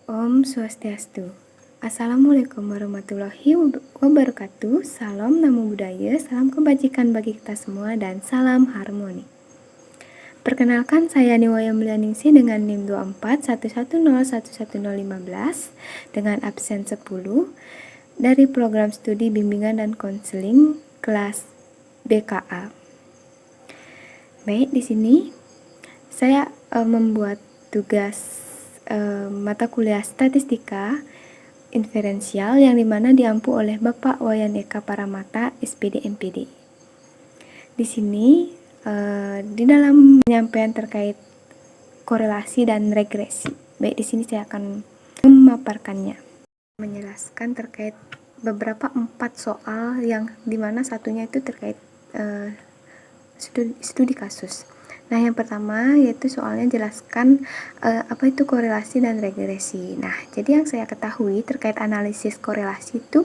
Om Swastiastu. Assalamualaikum warahmatullahi wabarakatuh. Salam namo buddhaya, salam kebajikan bagi kita semua, dan salam harmoni. Perkenalkan, saya Niwaya Mulyaningsih dengan NIM 2411011015 dengan absen 10 dari program studi bimbingan dan konseling kelas BKA. Baik, di sini saya membuat tugas mata kuliah statistika inferensial yang dimana diampu oleh Bapak Wayan Eka Paramata, SPD MPD. Di sini di dalam penyampaian terkait korelasi dan regresi. Baik, di sini saya akan memaparkannya, menjelaskan terkait beberapa 4 soal yang dimana satunya itu terkait studi kasus. Nah, yang pertama yaitu soalnya jelaskan apa itu korelasi dan regresi. Nah, jadi yang saya ketahui terkait analisis korelasi itu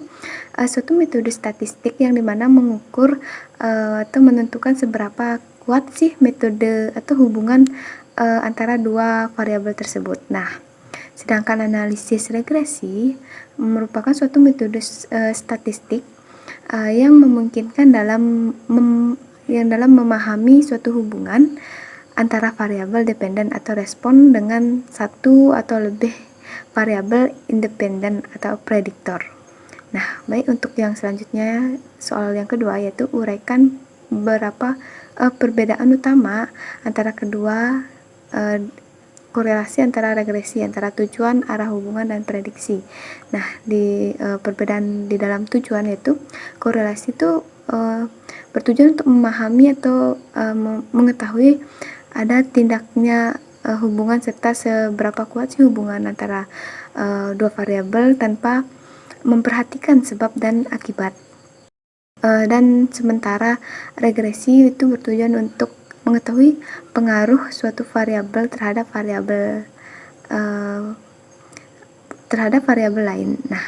suatu metode statistik yang dimana mengukur atau menentukan seberapa kuat sih metode atau hubungan antara dua variabel tersebut. Nah, sedangkan analisis regresi merupakan suatu metode statistik yang memungkinkan dalam memahami suatu hubungan antara variabel dependen atau respon dengan satu atau lebih variabel independen atau prediktor. Nah, baik, untuk yang selanjutnya soal yang kedua yaitu uraikan beberapa perbedaan utama antara kedua korelasi antara regresi, antara tujuan, arah hubungan, dan prediksi. Nah, di perbedaan di dalam tujuan yaitu korelasi itu bertujuan untuk memahami atau mengetahui ada tindaknya hubungan serta seberapa kuat sih hubungan antara dua variabel tanpa memperhatikan sebab dan akibat. Dan sementara regresi itu bertujuan untuk mengetahui pengaruh suatu variabel terhadap variabel lain. Nah,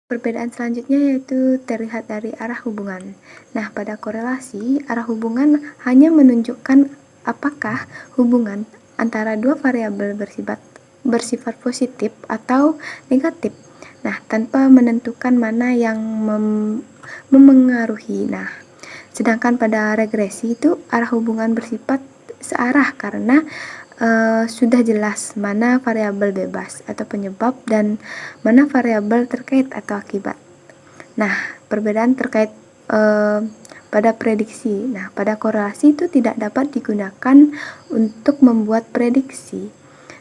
perbedaan selanjutnya yaitu terlihat dari arah hubungan. Nah, pada korelasi, arah hubungan hanya menunjukkan apakah hubungan antara dua variabel bersifat positif atau negatif. Nah, tanpa menentukan mana yang memengaruhi. Nah, sedangkan pada regresi itu arah hubungan bersifat searah karena sudah jelas mana variabel bebas atau penyebab dan mana variabel terkait atau akibat. Nah, perbedaan terkait pada prediksi. Nah, pada korelasi itu tidak dapat digunakan untuk membuat prediksi.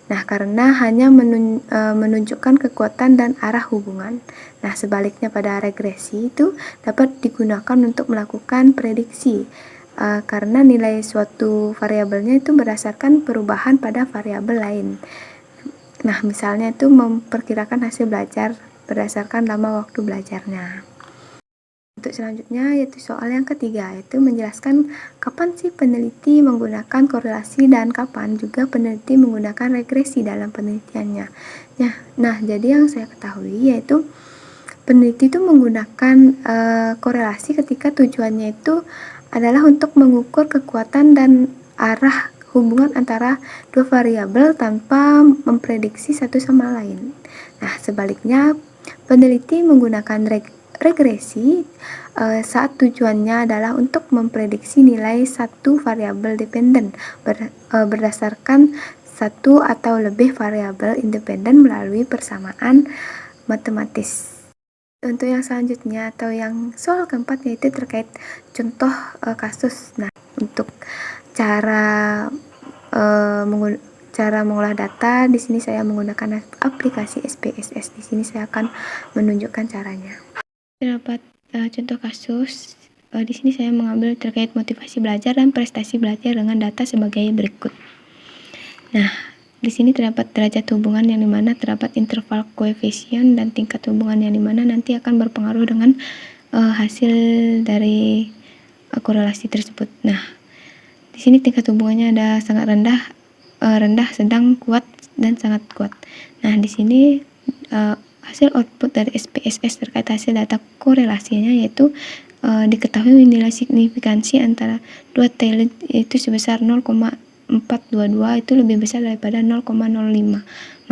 Nah, karena hanya menunjukkan kekuatan dan arah hubungan. Nah, sebaliknya pada regresi itu dapat digunakan untuk melakukan prediksi. Karena nilai suatu variabelnya itu berdasarkan perubahan pada variabel lain. Nah, misalnya itu memperkirakan hasil belajar berdasarkan lama waktu belajarnya. Untuk selanjutnya yaitu soal yang ketiga, yaitu menjelaskan kapan sih peneliti menggunakan korelasi dan kapan juga peneliti menggunakan regresi dalam penelitiannya. Nah, jadi yang saya ketahui yaitu peneliti itu menggunakan korelasi ketika tujuannya itu adalah untuk mengukur kekuatan dan arah hubungan antara dua variabel tanpa memprediksi satu sama lain. Nah, sebaliknya peneliti menggunakan regresi saat tujuannya adalah untuk memprediksi nilai satu variabel dependen berdasarkan satu atau lebih variabel independen melalui persamaan matematis. Untuk yang selanjutnya atau yang soal keempat yaitu terkait contoh kasus. Nah, untuk cara mengolah data di sini saya menggunakan aplikasi SPSS. Di sini saya akan menunjukkan caranya. Terdapat contoh kasus. Di sini saya mengambil terkait motivasi belajar dan prestasi belajar dengan data sebagai berikut. Nah, di sini terdapat derajat hubungan yang dimana terdapat interval koefisien dan tingkat hubungan yang dimana nanti akan berpengaruh dengan hasil dari korelasi tersebut. Nah, di sini tingkat hubungannya ada sangat rendah, sedang, kuat, dan sangat kuat. Nah, di sini hasil output dari SPSS terkait hasil data korelasinya yaitu diketahui nilai signifikansi antara dua tailing itu sebesar 0,422 itu lebih besar daripada 0,05.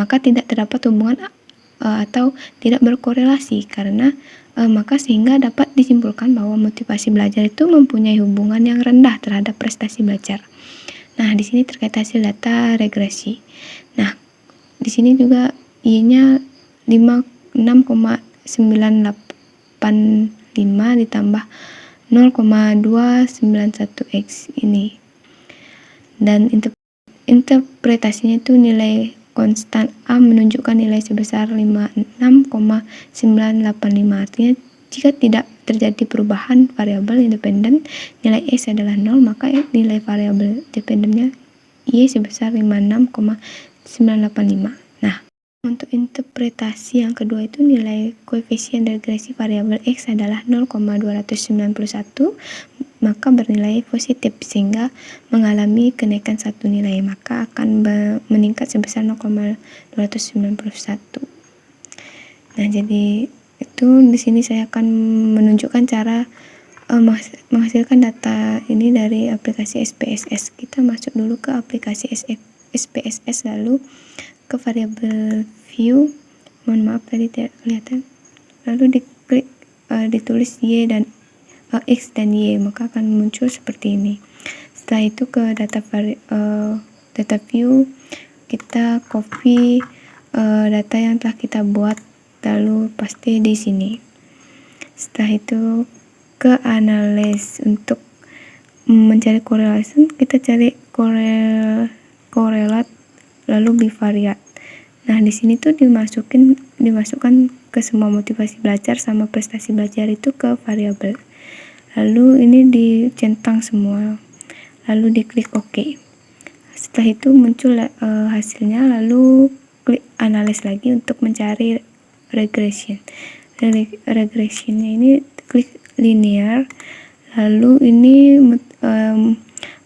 maka tidak terdapat hubungan atau tidak berkorelasi karena maka sehingga dapat disimpulkan bahwa motivasi belajar itu mempunyai hubungan yang rendah terhadap prestasi belajar. Nah, di sini terkait hasil data regresi. Nah, di sini juga Y-nya 6,985 ditambah 0,291X ini. Dan interpretasinya itu nilai konstan A menunjukkan nilai sebesar 56,985. Artinya jika tidak terjadi perubahan variabel independen, nilai X adalah 0, maka nilai variabel dependennya Y sebesar 56,985. Nah, untuk interpretasi yang kedua itu nilai koefisien regresi variabel X adalah 0,291, maka bernilai positif sehingga mengalami kenaikan satu nilai, maka akan meningkat sebesar 0,291. Nah, jadi itu di sini saya akan menunjukkan cara menghasilkan data ini dari aplikasi SPSS. Kita masuk dulu ke aplikasi SPSS, lalu ke variabel view. Mohon maaf tadi tidak kelihatan. Lalu diklik ditulis Y dan X dan Y, maka akan muncul seperti ini. Setelah itu ke data view, kita copy data yang telah kita buat, lalu paste di sini. Setelah itu ke analyze, untuk mencari korelasi kita cari korelat lalu bivariat. Nah, di sini tuh dimasukkan ke semua motivasi belajar sama prestasi belajar itu ke variabel. Lalu ini dicentang semua. Lalu diklik OK. Setelah itu muncul hasilnya, lalu klik analyze lagi untuk mencari regression. Regressionnya ini klik linear, lalu ini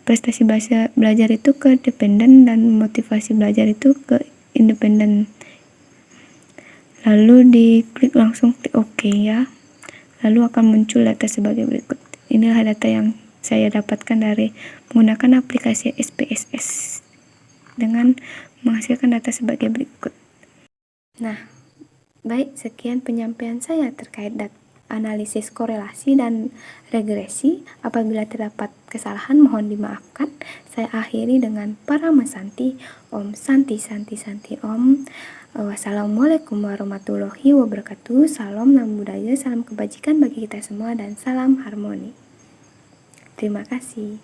prestasi belajar itu ke dependen dan motivasi belajar itu ke independen. Lalu diklik langsung klik OK ya. Lalu akan muncul data sebagai berikut. Inilah data yang saya dapatkan dari menggunakan aplikasi SPSS dengan menghasilkan data sebagai berikut. Nah, baik, sekian penyampaian saya terkait analisis korelasi dan regresi. Apabila terdapat kesalahan, mohon dimaafkan. Saya akhiri dengan Parama Santi. Om Santi Santi Santi Om. Wassalamualaikum warahmatullahi wabarakatuh. Salam Nam Budaya, salam kebajikan bagi kita semua, dan salam harmoni. Terima kasih.